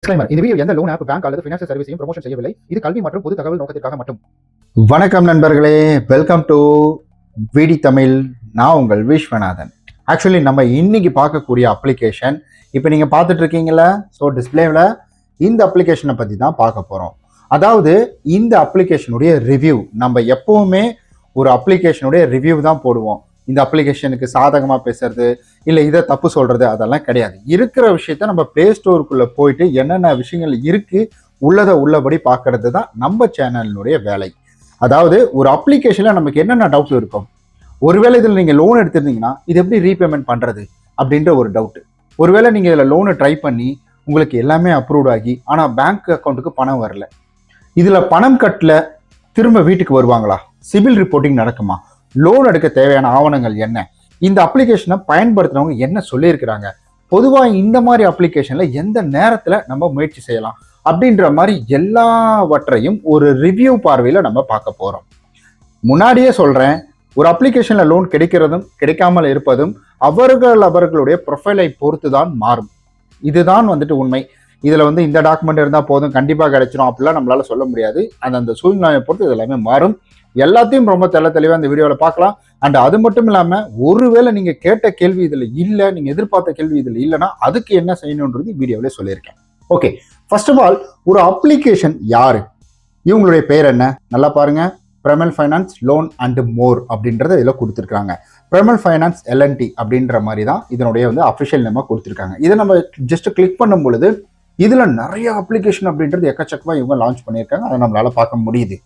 Disclaimer. இந்த video எந்த loan app, bank அல்லது ஃபினான்ஷியல் சர்வீஸையும் ப்ரமோஷன் செய்யவில்லை. இது கல்வி மற்றும் பொது தகவல் நோக்கத்திற்காக மட்டும். வணக்கம் நண்பர்களே, வெல்கம் டு விடி தமிழ். நான் உங்கள் விஸ்வநாதன். ஆக்சுவலி நம்ம இன்னைக்கு பார்க்கக்கூடிய அப்ளிகேஷன் இப்போ நீங்கள் பார்த்துட்டு இருக்கீங்களா? ஸோ டிஸ்பிளேவில் இந்த அப்ளிகேஷனை பற்றி தான் பார்க்க போகிறோம். அதாவது இந்த அப்ளிகேஷனுடைய ரிவ்யூ, நம்ம எப்போவுமே ஒரு அப்ளிகேஷனுடைய ரிவ்யூ தான் போடுவோம். இந்த அப்ளிகேஷனுக்கு சாதகமாக பேசுறது இல்லை இதை தப்பு சொல்றது அதெல்லாம் கிடையாது. இருக்கிற விஷயத்த நம்ம பிளே ஸ்டோருக்குள்ளே போயிட்டு என்னென்ன விஷயங்கள் இருக்குது உள்ளதை உள்ளபடி பார்க்கறது தான் நம்ம சேனலினுடைய வேலை. அதாவது ஒரு அப்ளிகேஷனில் நமக்கு என்னென்ன டவுட் இருக்கும், ஒருவேளை இதில் நீங்கள் லோன் எடுத்திருந்தீங்கன்னா இது எப்படி ரீபேமெண்ட் பண்ணுறது அப்படின்ற ஒரு டவுட்டு. ஒருவேளை நீங்கள் இதில் லோனை ட்ரை பண்ணி உங்களுக்கு எல்லாமே அப்ரூவ் ஆகி ஆனால் பேங்க் அக்கௌண்ட்டுக்கு பணம் வரல, இதில் பணம் கட்டல திரும்ப வீட்டுக்கு வருவாங்களா, சிபில் ரிப்போர்ட்டிங் நடக்குமா, லோன் எடுக்க தேவையான ஆவணங்கள் என்ன, இந்த அப்ளிகேஷனை பயன்படுத்துறவங்க என்ன சொல்லியிருக்கிறாங்க, பொதுவாக இந்த மாதிரி அப்ளிகேஷனில் எந்த நேரத்தில் நம்ம முயற்சி செய்யலாம் அப்படின்ற மாதிரி எல்லாவற்றையும் ஒரு ரிவ்யூ பார்வையில் நம்ம பார்க்க போகிறோம். முன்னாடியே சொல்கிறேன், ஒரு அப்ளிகேஷனில் லோன் கிடைக்கிறதும் கிடைக்காமல் இருப்பதும் அவர்களுடைய ப்ரொஃபைலை பொறுத்து தான் மாறும். இதுதான் உண்மை. இதில் இந்த டாக்குமெண்ட் இருந்தால் போதும் கண்டிப்பாக கிடைச்சிடும் அப்படிலாம் நம்மளால சொல்ல முடியாது. அந்த சூழ்நிலையை பொறுத்து இது எல்லாமே மாறும். எல்லாத்தையும் ரொம்ப தெளிவாக இந்த வீடியோவில் பார்க்கலாம். அண்ட் அது மட்டும் இல்லாமல் ஒருவேளை நீங்கள் கேட்ட கேள்வி இதில் இல்லை, நீங்கள் எதிர்பார்த்த கேள்வி இதில் இல்லைன்னா அதுக்கு என்ன செய்யணுன்றது வீடியோவிலே சொல்லியிருக்கேன். ஓகே, ஃபர்ஸ்ட் ஆஃப் ஆல் ஒரு அப்ளிகேஷன் யாரு, இவங்களுடைய பேர் என்ன நல்லா பாருங்க. Piramal finance loan and more அப்படின்றத இதில் கொடுத்துருக்காங்க. பிரமல் ஃபைனான்ஸ் எல்என்டி அப்படின்ற மாதிரி தான் இதனுடைய அஃபிஷியல் நேமாக கொடுத்துருக்காங்க. இதை நம்ம ஜஸ்ட் கிளிக் பண்ணும் பொழுது இதில் நிறைய அப்ளிகேஷன் அப்படின்றது எக்கச்சக்கமாக இவங்க லான்ச் பண்ணியிருக்காங்க. அதை நம்மளால பார்க்க முடியுது.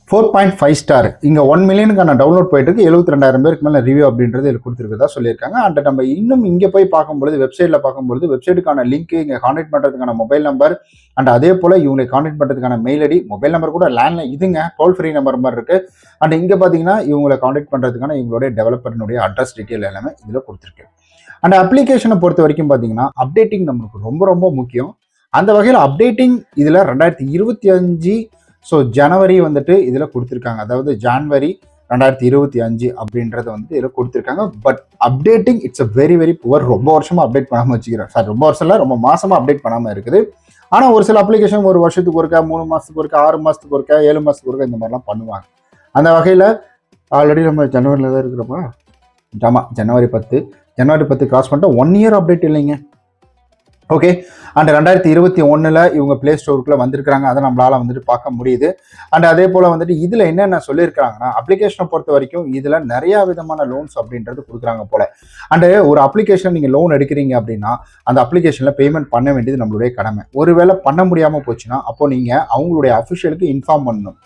4.5 ஸ்டார், இங்கே 1 மில்லியனுக்கான டவுன்லோட் போயிட்டு இருக்கு. 72,000 பேருக்கு மேலே ரிவ்யூ அப்படின்றது இதில் கொடுத்துருக்கதா சொல்லியிருக்காங்க. அண்ட் நம்ம இன்னும் இங்கே போய் பார்க்கும்பொழுது வெப்சைட்டில் பார்க்கும்பொழுது வெப்சைட்டுக்கான லிங்க், இங்கே கான்டாக்ட் பண்ணுறதுக்கான மொபைல் நம்பர் அண்ட் அதே போல் இவங்களை கான்டாக்ட் பண்ணுறதுக்கான மெயில் ஐடி, மொபைல் நம்பர் கூட லேண்ட்லைன் இதுங்க டோல் ஃப்ரீ நம்பர் மாதிரி இருக்குது. அண்ட் இங்கே பார்த்தீங்கன்னா இவங்களை கான்டாக்ட் பண்ணுறதுக்கான இவங்களுடைய டெவலப்பரினுடைய அட்ரஸ் டீட்டெயில் எல்லாமே இதில் கொடுத்துருக்கு. அண்ட் அப்ளிகேஷனை பொறுத்த வரைக்கும் பார்த்தீங்கன்னா அப்டேட்டிங் நம்மளுக்கு ரொம்ப ரொம்ப முக்கியம். அந்த வகையில் அப்டேட்டிங் இதில் 2025 ஸோ ஜனவரி இதில் கொடுத்துருக்காங்க. அதாவது ஜான்வரி 2025 அப்படின்றத இதில் கொடுத்துருக்காங்க. But updating it's a very very poor. ரொம்ப வருஷமாக அப்டேட் பண்ணாமல் வச்சுக்கிறேன் சார், ரொம்ப வருஷம் இல்லை, ரொம்ப மாசமாக அப்டேட் பண்ணாமல் இருக்குது. ஆனால் ஒரு சில அப்ளிகேஷன் 1 வருஷத்துக்கு ஒருக்கா, 3 மாதத்துக்கு ஒருக்கா, 6 மாதத்துக்கு ஒருக்கா, 7 மாதத்துக்கு ஒருக்கா இந்த மாதிரிலாம் பண்ணுவாங்க. அந்த வகையில் ஆல்ரெடி நம்ம ஜனவரியில் தான் இருக்கிறோமா? ஆமாம், ஜனவரி 10 கிராஸ் பண்ணிட்டு 1 இயர் அப்டேட் இல்லைங்க. ஓகே, அண்ட் 2021 இவங்க பிளே ஸ்டோருக்குள்ள வந்திருக்கிறாங்க. அதை நம்மளால பார்க்க முடியுது. அண்ட் அதே போல இதுல என்னென்ன சொல்லியிருக்காங்கன்னா, அப்ளிகேஷனை பொறுத்த வரைக்கும் இதுல நிறைய விதமான லோன்ஸ் அப்படின்றது கொடுக்குறாங்க போல. அண்ட் ஒரு அப்ளிகேஷன் நீங்க லோன் எடுக்கிறீங்க அப்படின்னா அந்த அப்ளிகேஷன்ல பேமெண்ட் பண்ண வேண்டியது நம்மளுடைய கடமை. ஒருவேளை பண்ண முடியாம போச்சுன்னா அப்போ நீங்க அவங்களுடைய அஃபிஷியலுக்கு இன்ஃபார்ம் பண்ணணும்.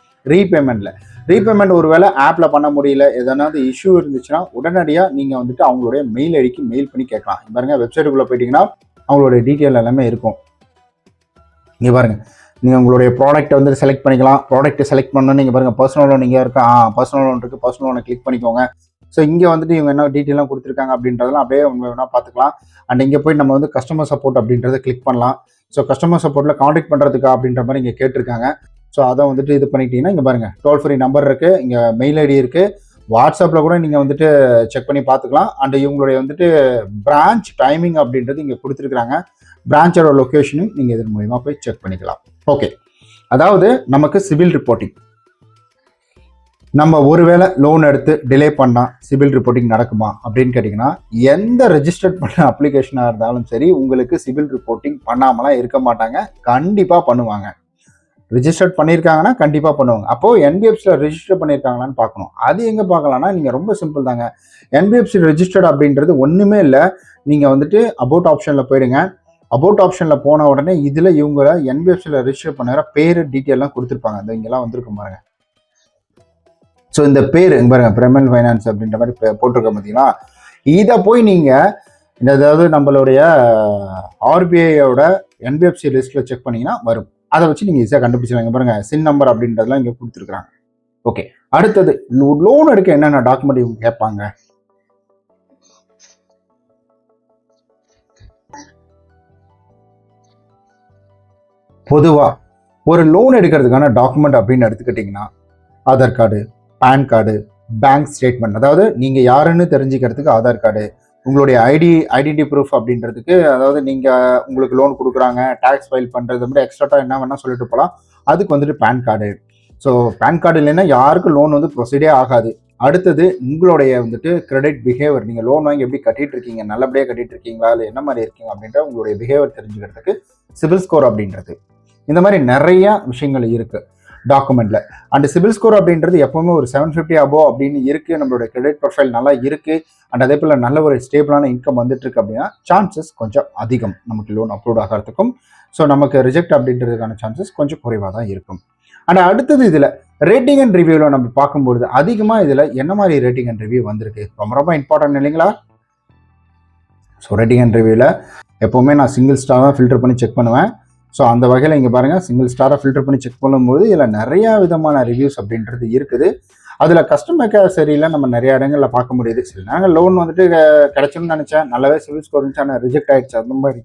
ரீபேமெண்ட் ஒருவேளை ஆப்ல பண்ண முடியல, எதனாவது இஷ்யூ இருந்துச்சுன்னா உடனடியாக நீங்க அவங்களுடைய மெயில் ஐடிக்கு மெயில் பண்ணி கேட்கலாம். பாருங்க, வெப்சைட்டுக்குள்ள போயிட்டீங்கன்னா அவங்களுடைய டீட்டெயில் எல்லாமே இருக்கும். இங்கே பாருங்க, நீங்கள் உங்களுடைய ப்ராடக்ட்டை செலக்ட் பண்ணிக்கலாம். ப்ராடக்ட்டை செலக்ட் பண்ணணும். நீங்கள் பாருங்கள், பர்சனல் லோன் இங்கே இருக்கா, பர்சனல் லோன் இருக்குது, பர்சனல் லோனை கிளிக் பண்ணிக்கோங்க. ஸோ இங்கே இவங்க என்ன டீட்டெயிலாம் கொடுத்துருக்காங்க அப்படின்றதெல்லாம் அப்படியே வேணால் பார்த்துக்கலாம். அண்ட் இங்கே போய் நம்ம கஸ்டமர் சப்போர்ட் அப்படின்றத கிளிக் பண்ணலாம். ஸோ கஸ்டமர் சப்போர்ட்டில் காண்டாக்ட் பண்ணுறதுக்கா அப்படின்ற மாதிரி இங்கே கேட்டிருக்காங்க. ஸோ அதை இது பண்ணிக்கிட்டீங்கன்னா இங்கே பாருங்கள், டோல் ஃப்ரீ நம்பர் இருக்குது, இங்கே மெயில் ஐடி இருக்குது, வாட்ஸ்அப்பில் கூட நீங்கள் செக் பண்ணி பார்த்துக்கலாம். அண்ட் இவங்களுடைய பிரான்ச் டைமிங் அப்படின்றது இங்கே கொடுத்துருக்குறாங்க. பிரான்ச்சோட லொக்கேஷனும் நீங்கள் இதன் மூலிமா போய் செக் பண்ணிக்கலாம். ஓகே, அதாவது நமக்கு சிபில் ரிப்போர்ட்டிங், நம்ம ஒருவேளை லோன் எடுத்து டிலே பண்ணால் சிபில் ரிப்போர்ட்டிங் நடக்குமா அப்படின்னு கேட்டிங்கன்னா, எந்த ரெஜிஸ்டர்ட் பண்ண அப்ளிகேஷனாக இருந்தாலும் சரி உங்களுக்கு சிபில் ரிப்போர்ட்டிங் பண்ணாமலாம் இருக்க மாட்டாங்க. கண்டிப்பாக பண்ணுவாங்க. ரிஜிஸ்டர்ட் பண்ணியிருக்காங்கன்னா கண்டிப்பாக பண்ணுவாங்க. அப்போது என்பிஎஃப்சியில் ரெஜிஸ்டர் பண்ணியிருக்காங்களான்னு பார்க்கணும். அது எங்கே பார்க்கலாம்னா, நீங்கள் ரொம்ப சிம்பிள் தாங்க. என்பிஎஃப்சி ரெஜிஸ்டர்ட் அப்படின்றது ஒன்றுமே இல்லை. நீங்கள் அபவுட் ஆப்ஷனில் போயிடுங்க. அபவுட் ஆப்ஷனில் போன உடனே இதில் இவங்க என்பிஎஃப்சியில் ரெஜிஸ்டர் பண்ணுற பேர் டீட்டெயிலாம் கொடுத்துருப்பாங்க. அந்த இங்கெல்லாம் வந்திருக்கும் பாருங்க. ஸோ இந்த பேர் இங்கே பாருங்க, பிரமல் ஃபைனான்ஸ் அப்படின்ற மாதிரி போட்டிருக்க பார்த்தீங்களா? இதை போய் நீங்கள் அதாவது நம்மளுடைய ஆர்பிஐயோட என்பிஎஃப்சி லிஸ்ட்டில் செக் பண்ணிங்கன்னா வரும். அதை வச்சு நீங்கள் ஈஸியாக கண்டுபிடிச்சிடலாம். பாருங்க, சின் நம்பர் அப்படின்றதுலாம் இங்கே கொடுத்துருக்குறாங்க. ஓகே, அடுத்தது லோன் எடுக்க என்னென்ன டாக்குமெண்ட் இவங்க கேட்பாங்க. பொதுவாக ஒரு லோன் எடுக்கிறதுக்கான டாக்குமெண்ட் அப்படின்னு எடுத்துக்கிட்டிங்கன்னா Aadhaar card, PAN card, bank statement, அதாவது நீங்கள் யாருன்னு தெரிஞ்சுக்கிறதுக்கு ஆதார் கார்டு, உங்களுடைய ஐடென்டி ப்ரூஃப் அப்படின்றதுக்கு, அதாவது நீங்கள் உங்களுக்கு லோன் கொடுக்குறாங்க, டேக்ஸ் ஃபைல் பண்ணுறது மாதிரி எக்ஸ்ட்ரா என்ன வேணால் சொல்லிட்டு போகலாம். அதுக்கு வந்துட்டு PAN card. So PAN card இல்லைன்னா யாருக்கும் லோன் வந்து ப்ரொசீடே ஆகாது. அடுத்தது உங்களுடைய வந்துட்டு கிரெடிட் பிஹேவியர், நீங்கள் லோன் வாங்கி எப்படி கட்டிட்டு இருக்கீங்க, நல்லபடியாக கட்டிட்டு இருக்கீங்களா, இல்லை என்ன மாதிரி இருக்கீங்க அப்படின்ற உங்களுடைய பிஹேவியர் தெரிஞ்சுக்கிறதுக்கு சிபில் ஸ்கோர் அப்படின்றது. இந்த மாதிரி நிறைய விஷயங்கள் இருக்குது டாக்குமெண்ட்ல. அண்ட் சிபில் ஸ்கோர் அப்படின்றது எப்பவுமே ஒரு 750 அபோவ் அப்படின்னு இருக்குது. நம்மளுடைய கிரெடிட் ப்ரொஃபைல் நல்லா இருக்குது அண்ட் அதே போல் நல்ல ஒரு ஸ்டேபிளான இன்கம் வந்துட்டு இருக்கு அப்படின்னா சான்சஸ் கொஞ்சம் அதிகம் நமக்கு லோன் அப்ரூவ் ஆகிறதுக்கும். ஸோ நமக்கு ரிஜெக்ட் அப்படின்றதுக்கான சான்சஸ் கொஞ்சம் குறைவாக தான் இருக்கும். அண்ட் அடுத்தது இதில் ரேட்டிங் அண்ட் ரிவ்யூவில் நம்ம பார்க்கும்பொழுது அதிகமாக இதில் என்ன மாதிரி ரேட்டிங் அண்ட் ரிவ்யூ வந்திருக்கு, ரொம்ப ரொம்ப இம்பார்ட்டன்ட் இல்லைங்களா? ஸோ ரேட்டிங் அண்ட் ரிவ்யூவில் எப்போவுமே நான் சிங்கிள் ஸ்டார் தான் ஃபில்டர் பண்ணி செக் பண்ணுவேன். ஸோ அந்த வகையில் இங்கே பாருங்கள், சிங்கிள் ஸ்டாரை ஃபில்டர் பண்ணி செக் பண்ணும்போது இதில் நிறையா விதமான ரிவ்யூஸ் அப்படின்றது இருக்குது. அதில் கஸ்டமர் கேர் சரியில்லை நம்ம நிறைய இடங்களில் பார்க்க முடியுது. சில நேரங்கள் லோன் வந்துட்டு கிடைச்சோன்னு நினச்சேன், நல்லாவே சிவில் ஸ்கோர் இருந்துச்சு, ஆனால் ரிஜெக்ட் ஆகிடுச்சு. அந்த மாதிரி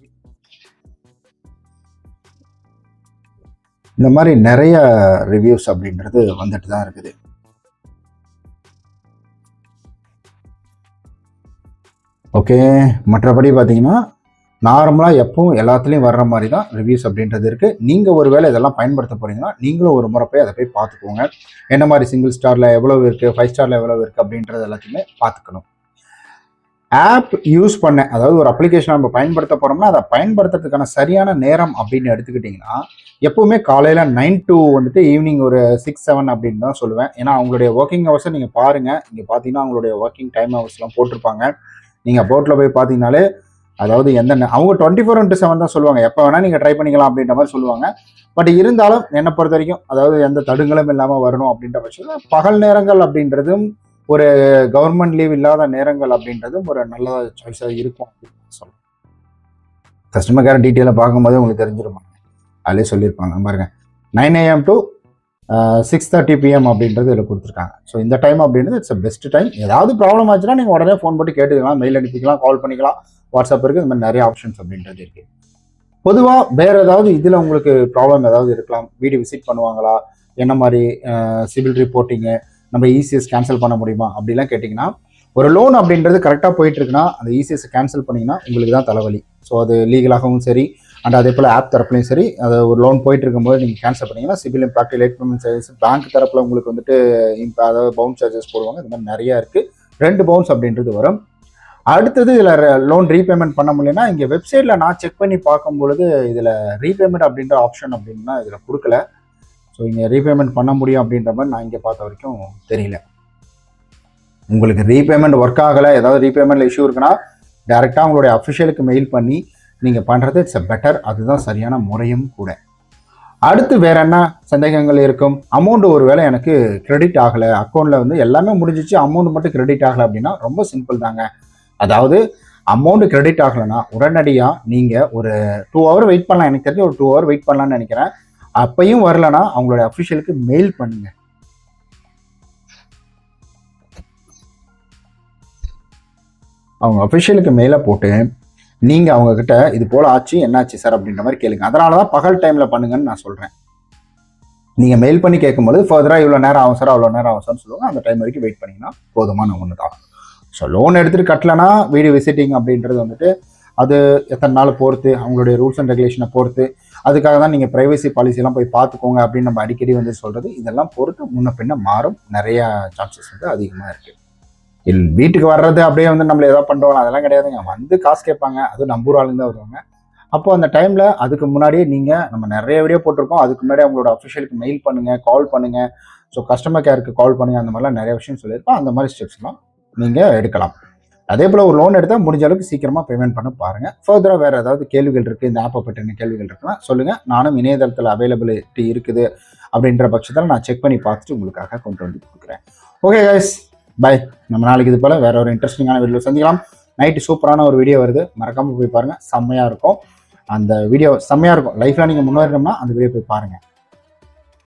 இந்த மாதிரி நிறைய ரிவ்யூஸ் அப்படின்றது வந்துட்டு தான் இருக்குது. ஓகே, மற்றபடி பார்த்தீங்கன்னா நார்மலாக எப்பவும் எல்லாத்துலேயும் வர்ற மாதிரி தான் ரிவ்யூஸ் அப்படின்றது இருக்குது. நீங்கள் ஒரு வேளை இதெல்லாம் பயன்படுத்த போகிறீங்கன்னா நீங்களும் ஒரு முறை போய் அதை போய் பார்த்துக்கோங்க. என்ன மாதிரி சிங்கிள் ஸ்டாரில் எவ்வளோ இருக்குது, 5 ஸ்டாரில் எவ்வளோ இருக்குது அப்படின்றது எல்லாத்தையுமே பார்த்துக்கணும். ஆப் யூஸ் பண்ண, அதாவது ஒரு அப்ளிகேஷன் நம்ம பயன்படுத்த போகிறோம்னா அதை பயன்படுத்துறதுக்கான சரியான நேரம் அப்படின்னு எடுத்துக்கிட்டிங்கன்னா எப்போவுமே காலையில் 9 to வந்துட்டு ஈவினிங் ஒரு 6-7 அப்படின்னு தான் சொல்லுவேன். ஏன்னா அவங்களுடைய ஒர்க்கிங் ஹவர்ஸை நீங்கள் பாருங்கள். இங்கே பார்த்தீங்கன்னா அவங்களுடைய ஒர்க்கிங் டைம் ஹவர்ஸ்லாம் போட்டிருப்பாங்க. நீங்கள் போர்ட்டில் போய் பார்த்தீங்கனாலே, அதாவது அவங்க 24/7 தான் சொல்லுவாங்க, எப்போ வேணால் நீங்கள் ட்ரை பண்ணிக்கலாம் அப்படின்ற மாதிரி சொல்லுவாங்க. பட் இருந்தாலும் என்னை பொறுத்த வரைக்கும், அதாவது எந்த தடுங்களும் இல்லாமல் வரணும் அப்படின்ற பட்சத்தில் பகல் நேரங்கள் அப்படின்றதும் ஒரு கவர்மெண்ட் லீவ் இல்லாத நேரங்கள் அப்படின்றதும் ஒரு நல்ல சாய்ஸாக இருக்கும் அப்படின்னு சொல்லுவேன். கஸ்டமர் கேர் டீட்டெயிலாக பார்க்கும்போது உங்களுக்கு தெரிஞ்சிருப்பாங்க, அதிலே சொல்லியிருப்பாங்க பாருங்க, 9 AM to 6:30 PM அப்படின்றது இதில் கொடுத்துருக்காங்க. ஸோ இந்த டைம் அப்படின்றது இட்ஸ் பெஸ்ட் டைம். ஏதாவது ப்ராப்ளம் ஆச்சுன்னா நீங்கள் உடனே ஃபோன் போட்டு கேட்டுக்கலாம், மெயில் அனுப்பிக்கலாம், கால் பண்ணிக்கலாம், வாட்ஸ்அப் இருக்குது, இந்த மாதிரி நிறைய ஆப்ஷன்ஸ் அப்படின்றது இருக்குது. பொதுவாக வேறு ஏதாவது இதில் உங்களுக்கு ப்ராப்ளம் ஏதாவது இருக்கலாம், வீடு விசிட் பண்ணுவாங்களா, என்ன மாதிரி சிவில் ரிப்போர்ட்டிங்கு, நம்ம இசிஎஸ் கேன்சல் பண்ண முடியுமா அப்படிலாம் கேட்டிங்கன்னா, ஒரு லோன் அப்படின்றது கரெக்டாக போயிட்டுருக்குன்னா அந்த இசிஎஸ் கேன்சல் பண்ணிங்கன்னா உங்களுக்கு தான் தலைவலி. ஸோ அது லீகலாகவும் சரி அண்ட் அதே போல் ஆப் தரப்புலையும் சரி, அது ஒரு லோன் போயிட்டு இருக்கும்போது நீங்கள் கேன்சல் பண்ணிங்கன்னா CIBIL impact, late payment charges, bank தரப்பில் உங்களுக்கு வந்துட்டு அதாவது பவுன்ஸ் சார்ஜஸ் போடுவாங்க. இது மாதிரி நிறையா இருக்குது. 2 பவுன்ஸ் அப்படின்றது வரும். அடுத்தது இதில் லோன் ரீபேமெண்ட் பண்ண முடியலன்னா இங்கே வெப்சைட்டில் நான் செக் பண்ணி பார்க்கும்பொழுது இதில் ரீபேமெண்ட் அப்படின்ற ஆப்ஷன் அப்படின்னா இதில் கொடுக்கல. ஸோ இங்கே ரீபேமெண்ட் பண்ண முடியும் அப்படின்ற மாதிரி நான் இங்கே பார்த்த வரைக்கும் தெரியல. உங்களுக்கு ரீபேமெண்ட் ஒர்க் ஆகலை, ஏதாவது ரீபேமெண்ட்டில் இஷ்யூ இருக்குன்னா டேரெக்டாக உங்களுடைய அஃபிஷியலுக்கு மெயில் பண்ணி நீங்கள் பண்ணுறது இட்ஸ் பெட்டர். அதுதான் சரியான முறையும் கூட. அடுத்து வேறு என்ன சந்தேகங்கள் இருக்கும்? அமௌண்ட் ஒரு வேளை எனக்கு கிரெடிட் ஆகலை, அக்கௌண்ட்டில் வந்து எல்லாமே முடிஞ்சிச்சு, அமௌண்ட் மட்டும் கிரெடிட் ஆகலை அப்படின்னா ரொம்ப சிம்பிள் தாங்க. அதாவது அமௌண்ட் கிரெடிட் ஆகலைன்னா உடனடியாக நீங்கள் ஒரு 2 hour வெயிட் பண்ணலாம். எனக்கு தெரிஞ்சு ஒரு 2 hour வெயிட் பண்ணலான்னு நினைக்கிறேன். அப்பையும் வரலன்னா அவங்களுடைய அஃபிஷியலுக்கு மெயில் பண்ணுங்க. அவங்க அஃபிஷியலுக்கு மெயிலை போட்டு நீங்கள் அவங்கக்கிட்ட இது போல் ஆச்சு, என்னாச்சு சார் அப்படின்ற மாதிரி கேளுங்க. அதனால தான் பகல் டைமில் பண்ணுங்கன்னு நான் சொல்கிறேன். நீங்கள் மெயில் பண்ணி கேட்கும்போது ஃபர்தராக இவ்வளோ நேரம் ஆகும் சார், அவ்வளோ நேரம் ஆகும் சார்னு சொல்லுவாங்க. அந்த டைம் வரைக்கும் வெயிட் பண்ணிங்கன்னா போதுமான ஒன்று தான். ஸோ லோன் எடுத்துகிட்டு கட்டலைன்னா வீடியோ விசிட்டிங் அப்படின்றது வந்துட்டு அது எத்தனை நாள் பொறுத்து, அவங்களுடைய ரூல்ஸ் அண்ட் ரெகுலேஷனை பொறுத்து, அதுக்காக தான் நீங்கள் ப்ரைவசி பாலிசியெல்லாம் போய் பார்த்துக்கோங்க அப்படின்னு நம்ம அடிக்கடி வந்து சொல்கிறது. இதெல்லாம் பொறுத்து முன்ன பின்ன மாறும். நிறையா சான்சஸ் வந்து அதிகமாக இருக்குது. வீட்டுக்கு வர்றது அப்படியே வந்து நம்மள ஏதாவது பண்ணுறோம் அதெல்லாம் கிடையாதுங்க. வந்து காசு கேட்பாங்க, அது நம்பூர் ஆளுங்க தான் வருவாங்க. அப்போ அந்த டைமில் அதுக்கு முன்னாடியே நீங்கள் நம்ம நிறைய வீடியோ போட்டிருக்கோம், அதுக்கு முன்னாடி அவங்களோட அஃபிஷியலுக்கு மெயில் பண்ணுங்கள், கால் பண்ணுங்கள், ஸோ கஸ்டமர் கேருக்கு கால் பண்ணுங்கள், அந்த மாதிரிலாம் நிறைய விஷயம் சொல்லியிருப்போம். அந்த மாதிரி ஸ்டெப்ஸ்லாம் நீங்கள் எடுக்கலாம். அதே போல் ஒரு லோன் எடுத்தால் முடிஞ்ச அளவுக்கு சீக்கிரமாக பேமெண்ட் பண்ண பாருங்கள். ஃபர்தராக வேறு ஏதாவது கேள்விகள் இருக்குது, இந்த ஆப்பை பற்றின கேள்விகள் இருக்குன்னா சொல்லுங்கள். நானும் இணையதளத்தில் அவைலபிலிட்டி இருக்குது அப்படின்ற பட்சத்தில் நான் செக் பண்ணி பார்த்துட்டு உங்களுக்காக கொண்டு வந்து கொடுக்குறேன். Okay guys, bye. நம்ம நாளைக்கு இது போல் வேற ஒரு இன்ட்ரெஸ்டிங்கான வீடியோ சந்திக்கலாம். நைட்டு சூப்பரான ஒரு வீடியோ வருது, மறக்காமல் போய் பாருங்கள். செம்மையாக இருக்கும். அந்த வீடியோ செம்மையாக இருக்கும். லைஃப்பில் நீங்கள் முன்னேறணும்னா அந்த வீடியோ போய் பாருங்கள்.